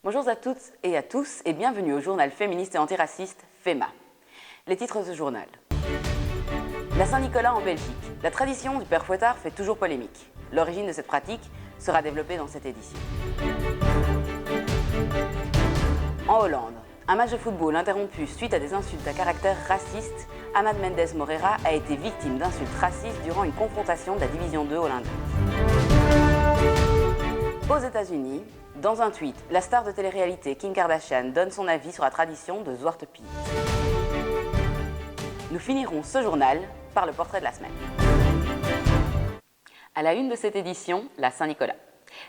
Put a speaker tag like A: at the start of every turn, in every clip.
A: Bonjour à toutes et à tous et bienvenue au journal féministe et antiraciste FEMA. Les titres de ce journal. La Saint-Nicolas en Belgique. La tradition du père Fouettard fait toujours polémique. L'origine de cette pratique sera développée dans cette édition. En Hollande, un match de football interrompu suite à des insultes à caractère raciste, Ahmad Mendes Moreira a été victime d'insultes racistes durant une confrontation de la division 2 hollandaise. Aux États-Unis, dans un tweet, la star de télé-réalité Kim Kardashian donne son avis sur la tradition de Zwarte Piet. Nous finirons ce journal par le portrait de la semaine. À la une de cette édition, la Saint-Nicolas.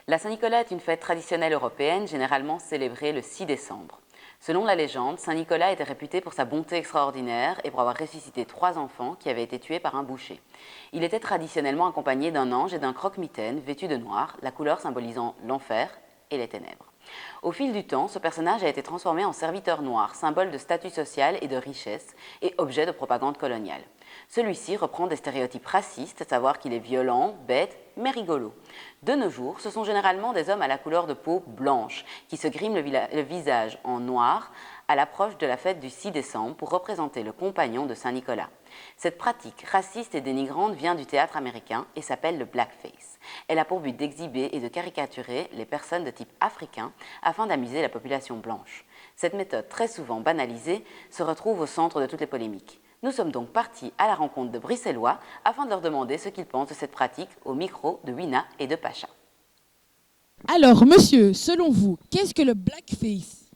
A: La Saint-Nicolas est une fête traditionnelle européenne généralement célébrée le 6 décembre. Selon la légende, Saint-Nicolas était réputé pour sa bonté extraordinaire et pour avoir ressuscité 3 enfants qui avaient été tués par un boucher. Il était traditionnellement accompagné d'un ange et d'un croque-mitaine vêtu de noir, la couleur symbolisant l'enfer et les ténèbres. Au fil du temps, ce personnage a été transformé en serviteur noir, symbole de statut social et de richesse, et objet de propagande coloniale. Celui-ci reprend des stéréotypes racistes, à savoir qu'il est violent, bête, mais rigolo. De nos jours, ce sont généralement des hommes à la couleur de peau blanche, qui se griment le visage en noir à l'approche de la fête du 6 décembre pour représenter le compagnon de Saint-Nicolas. Cette pratique raciste et dénigrante vient du théâtre américain et s'appelle le blackface. Elle a pour but d'exhiber et de caricaturer les personnes de type africain afin d'amuser la population blanche. Cette méthode très souvent banalisée se retrouve au centre de toutes les polémiques. Nous sommes donc partis à la rencontre de Bruxellois afin de leur demander ce qu'ils pensent de cette pratique au micro de Wina et de Pacha.
B: Alors, monsieur, selon vous, qu'est-ce que le blackface?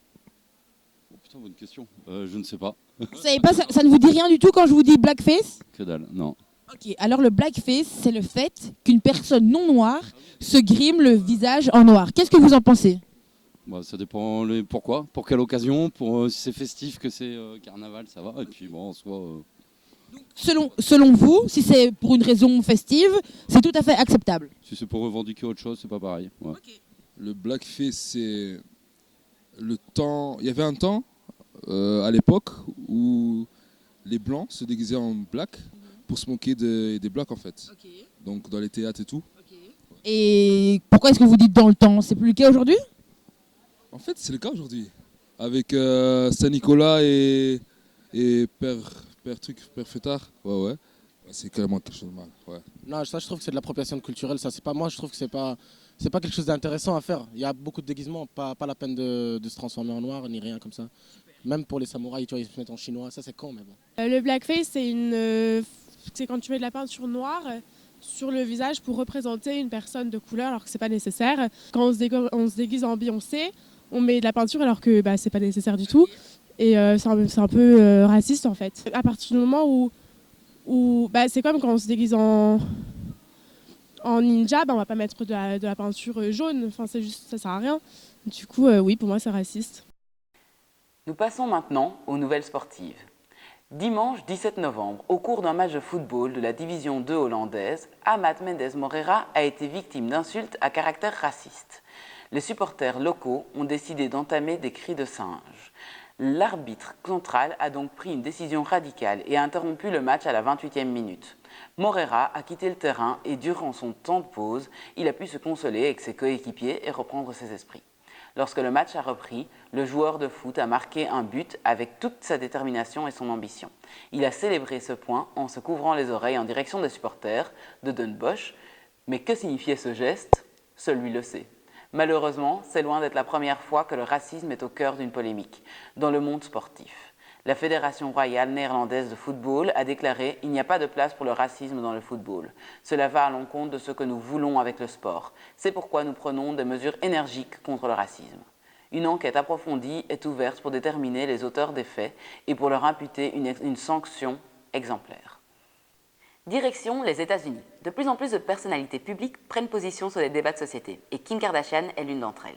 C: Putain, bonne question. Je ne sais pas.
B: Vous savez pas, ça ne vous dit rien du tout quand je vous dis blackface?
C: Que dalle, non.
B: Ok, alors le blackface, c'est le fait qu'une personne non noire se grime le visage en noir. Qu'est-ce que vous en pensez?
C: Bah, ça dépend pourquoi, pour quelle occasion, pour si c'est festif, que c'est carnaval, ça va. Et puis bon, en soi.
B: Selon vous, si c'est pour une raison festive, c'est tout à fait acceptable.
C: Si c'est pour revendiquer autre chose, c'est pas pareil. Ouais.
B: Okay.
D: Le blackface, c'est le temps. Il y avait un temps à l'époque où les blancs se déguisaient en black pour se moquer des blacks en fait.
B: Okay.
D: Donc dans les théâtres et tout.
B: Okay. Et pourquoi est-ce que vous dites dans le temps? C'est plus le cas aujourd'hui?
D: En fait, c'est le cas aujourd'hui. Avec Saint-Nicolas et Père Fêtard. Ouais. C'est clairement quelque chose de mal. Ouais.
E: Non, ça je trouve que c'est de l'appropriation culturelle. Ça, c'est pas moi. Je trouve que c'est pas quelque chose d'intéressant à faire. Il y a beaucoup de déguisements, pas la peine de se transformer en noir ni rien comme ça. Même pour les samouraïs, tu vois, ils se mettent en chinois. Ça c'est con, mais bon.
F: Le blackface, c'est quand tu mets de la peinture noire sur le visage pour représenter une personne de couleur alors que c'est pas nécessaire. Quand on se déguise en Beyoncé, on met de la peinture alors que c'est pas nécessaire du tout. Et c'est un peu raciste en fait. À partir du moment où c'est comme quand on se déguise en ninja, on va pas mettre de la peinture jaune. Enfin, c'est juste, ça sert à rien. Du coup, oui, pour moi, c'est raciste.
A: Nous passons maintenant aux nouvelles sportives. Dimanche 17 novembre, au cours d'un match de football de la division 2 hollandaise, Ahmad Mendes Moreira a été victime d'insultes à caractère raciste. Les supporters locaux ont décidé d'entamer des cris de singe. L'arbitre central a donc pris une décision radicale et a interrompu le match à la 28e minute. Moreira a quitté le terrain et durant son temps de pause, il a pu se consoler avec ses coéquipiers et reprendre ses esprits. Lorsque le match a repris, le joueur de foot a marqué un but avec toute sa détermination et son ambition. Il a célébré ce point en se couvrant les oreilles en direction des supporters de Den Bosch. Mais que signifiait ce geste? Seul lui le sait. Malheureusement, c'est loin d'être la première fois que le racisme est au cœur d'une polémique dans le monde sportif. La Fédération royale néerlandaise de football a déclaré « Il n'y a pas de place pour le racisme dans le football. Cela va à l'encontre de ce que nous voulons avec le sport. C'est pourquoi nous prenons des mesures énergiques contre le racisme. » Une enquête approfondie est ouverte pour déterminer les auteurs des faits et pour leur imputer une sanction exemplaire. Direction les États-Unis. De plus en plus de personnalités publiques prennent position sur les débats de société et Kim Kardashian est l'une d'entre elles.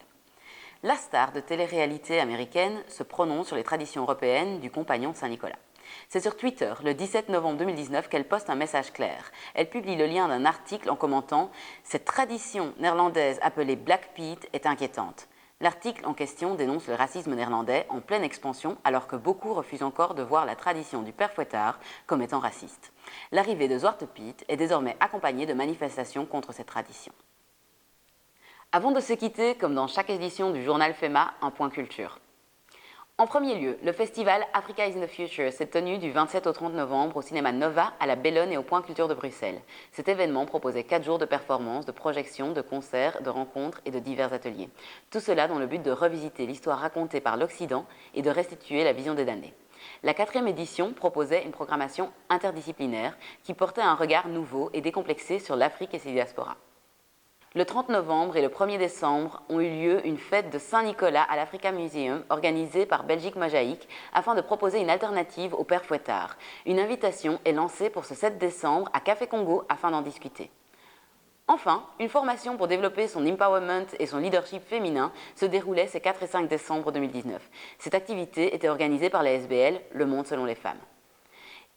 A: La star de télé-réalité américaine se prononce sur les traditions européennes du compagnon de Saint-Nicolas. C'est sur Twitter, le 17 novembre 2019, qu'elle poste un message clair. Elle publie le lien d'un article en commentant « Cette tradition néerlandaise appelée Black Piet est inquiétante ». L'article en question dénonce le racisme néerlandais en pleine expansion alors que beaucoup refusent encore de voir la tradition du père Fouettard comme étant raciste. L'arrivée de Zwarte Piet est désormais accompagnée de manifestations contre cette tradition. Avant de se quitter, comme dans chaque édition du journal FEMA, un point culture. En premier lieu, le festival Africa is in the Future s'est tenu du 27 au 30 novembre au cinéma Nova, à la Bellone et au Point Culture de Bruxelles. Cet événement proposait 4 jours de performances, de projections, de concerts, de rencontres et de divers ateliers. Tout cela dans le but de revisiter l'histoire racontée par l'Occident et de restituer la vision des damnés. La 4e édition proposait une programmation interdisciplinaire qui portait un regard nouveau et décomplexé sur l'Afrique et ses diasporas. Le 30 novembre et le 1er décembre ont eu lieu une fête de Saint-Nicolas à l'Africa Museum organisée par Belgique Mosaïque afin de proposer une alternative au Père Fouettard. Une invitation est lancée pour ce 7 décembre à Café Congo afin d'en discuter. Enfin, une formation pour développer son empowerment et son leadership féminin se déroulait ces 4 et 5 décembre 2019. Cette activité était organisée par la SBL, Le Monde selon les femmes.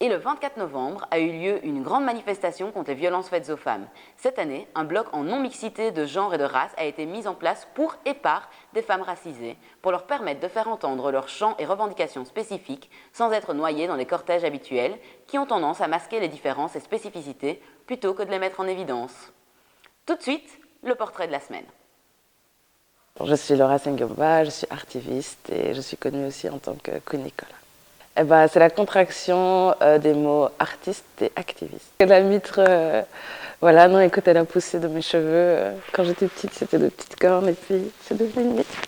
A: Et le 24 novembre a eu lieu une grande manifestation contre les violences faites aux femmes. Cette année, un bloc en non-mixité de genre et de race a été mis en place pour et par des femmes racisées, pour leur permettre de faire entendre leurs chants et revendications spécifiques sans être noyées dans les cortèges habituels qui ont tendance à masquer les différences et spécificités plutôt que de les mettre en évidence. Tout de suite, le portrait de la semaine.
G: Je suis Laura Sengomba, je suis artiviste et je suis connue aussi en tant que Queen Nicolas. Eh ben, c'est la contraction des mots artiste et activiste. La mitre, voilà, non, écoute, elle a poussé de mes cheveux. Quand j'étais petite, c'était de petites cornes et puis c'est devenu une mitre.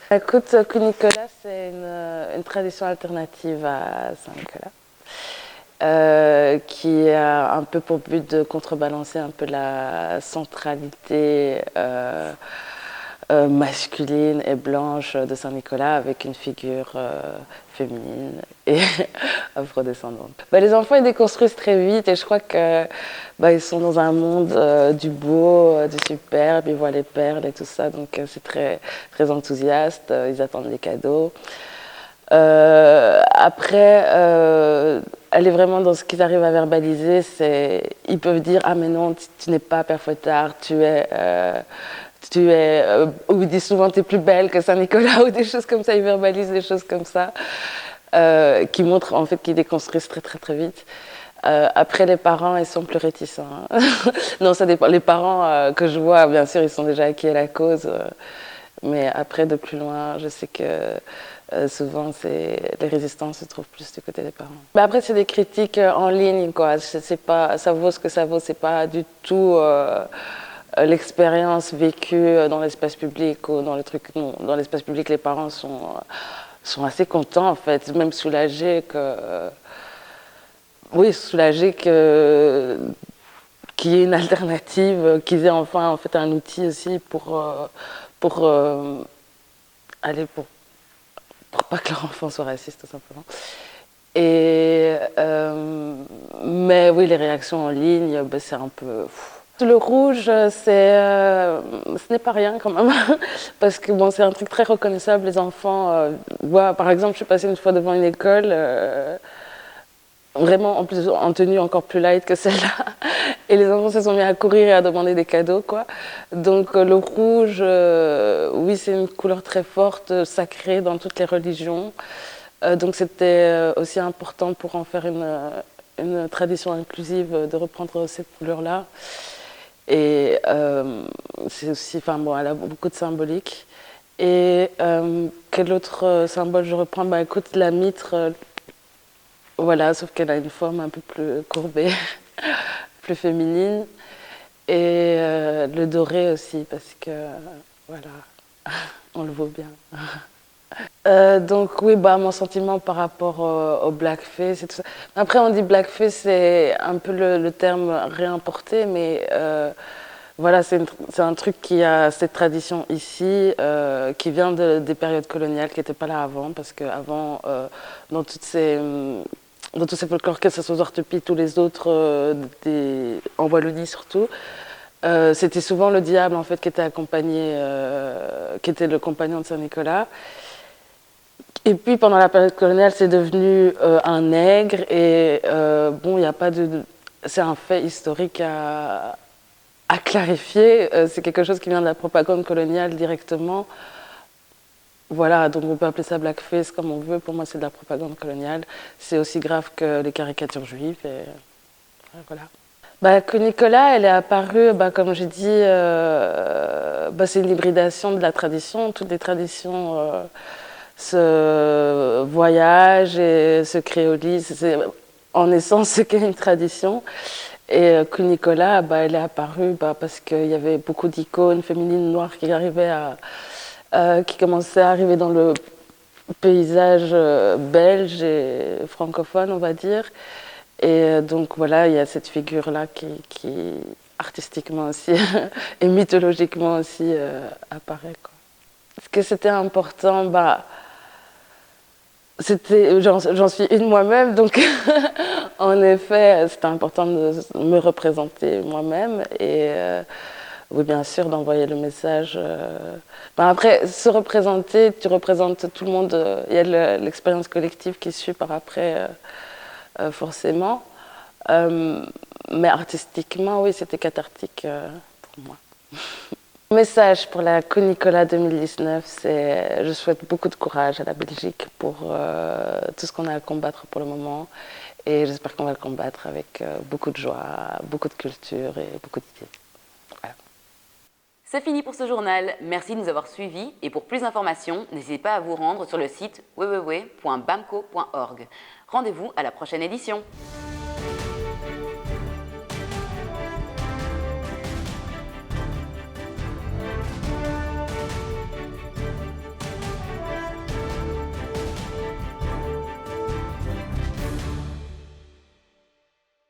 G: Écoute, Queen Nicolas, c'est une tradition alternative à Saint-Nicolas qui a un peu pour but de contrebalancer un peu la centralité masculine et blanche de Saint-Nicolas avec une figure féminine et afrodescendante. Les enfants ils déconstruisent très vite et je crois que ils sont dans un monde du beau, du superbe, ils voient les perles et tout ça, donc c'est très, très enthousiaste, ils attendent les cadeaux. Après, aller vraiment dans ce qu'ils arrivent à verbaliser, ils peuvent dire « Ah mais non, tu n'es pas Père Fouettard, tu es… ou ils disent souvent t'es plus belle que Saint-Nicolas ou des choses comme ça, ils verbalisent des choses comme ça qui montrent en fait qu'ils déconstruisent très très très vite. Après les parents ils sont plus réticents. Non ça dépend, les parents que je vois bien sûr ils sont déjà acquis à la cause mais après de plus loin je sais que souvent les résistances se trouvent plus du côté des parents. Mais après c'est des critiques en ligne quoi, c'est pas, ça vaut ce que ça vaut, c'est pas du tout l'expérience vécue dans l'espace public ou dans le truc, non, dans l'espace public, les parents sont assez contents en fait, même soulagés qu'il y ait une alternative, qu'ils aient enfin en fait un outil aussi pour pas que leur enfant soit raciste tout simplement. Mais oui, les réactions en ligne, c'est un peu… Le rouge, ce n'est pas rien quand même, parce que bon, c'est un truc très reconnaissable. Les enfants voient, par exemple, je suis passée une fois devant une école, vraiment en plus en tenue encore plus light que celle-là, et les enfants se sont mis à courir et à demander des cadeaux, quoi. Donc le rouge, oui, c'est une couleur très forte, sacrée dans toutes les religions. Donc c'était aussi important pour en faire une tradition inclusive de reprendre cette couleur-là. Et c'est aussi, enfin bon, elle a beaucoup de symbolique. Et quel autre symbole je reprends? Écoute, la mitre, voilà, sauf qu'elle a une forme un peu plus courbée, plus féminine. Et le doré aussi, parce que, voilà, on le vaut bien. Donc oui, mon sentiment par rapport au blackface et tout ça. Après on dit blackface, c'est un peu le terme réimporté, mais voilà, c'est un truc qui a cette tradition ici, qui vient des périodes coloniales, qui n'étaient pas là avant, parce qu'avant, dans tous ces folklores, que ce soit Zortepi, tous les autres, en Wallonie surtout, c'était souvent le diable en fait qui était accompagné, qui était le compagnon de Saint-Nicolas. Et puis pendant la période coloniale, c'est devenu un nègre et bon, il n'y a pas c'est un fait historique à clarifier. C'est quelque chose qui vient de la propagande coloniale directement. Voilà, donc on peut appeler ça blackface comme on veut. Pour moi, c'est de la propagande coloniale. C'est aussi grave que les caricatures juives. Et voilà. Nicolas, elle est apparue, comme j'ai dit, c'est une hybridation de la tradition. Toutes les traditions se voyagent et se créolisent. C'est en essence ce qu'est une tradition. Et Nicolas, elle est apparue parce qu'il y avait beaucoup d'icônes féminines noires qui commençaient à arriver dans le paysage belge et francophone, on va dire. Et donc voilà, il y a cette figure-là qui artistiquement aussi et mythologiquement aussi apparaît, quoi. Est-ce que c'était important? J'en suis une moi-même, donc en effet, c'était important de me représenter moi-même et oui, bien sûr, d'envoyer le message. Après, se représenter, tu représentes tout le monde. Il y a l'expérience collective qui suit par après, forcément. Mais artistiquement, oui, c'était cathartique pour moi. Le message pour la Nicolas 2019, c'est je souhaite beaucoup de courage à la Belgique pour tout ce qu'on a à combattre pour le moment. Et j'espère qu'on va le combattre avec beaucoup de joie, beaucoup de culture et beaucoup d'idées. Voilà.
A: C'est fini pour ce journal. Merci de nous avoir suivis. Et pour plus d'informations, n'hésitez pas à vous rendre sur le site www.bamco.org. Rendez-vous à la prochaine édition.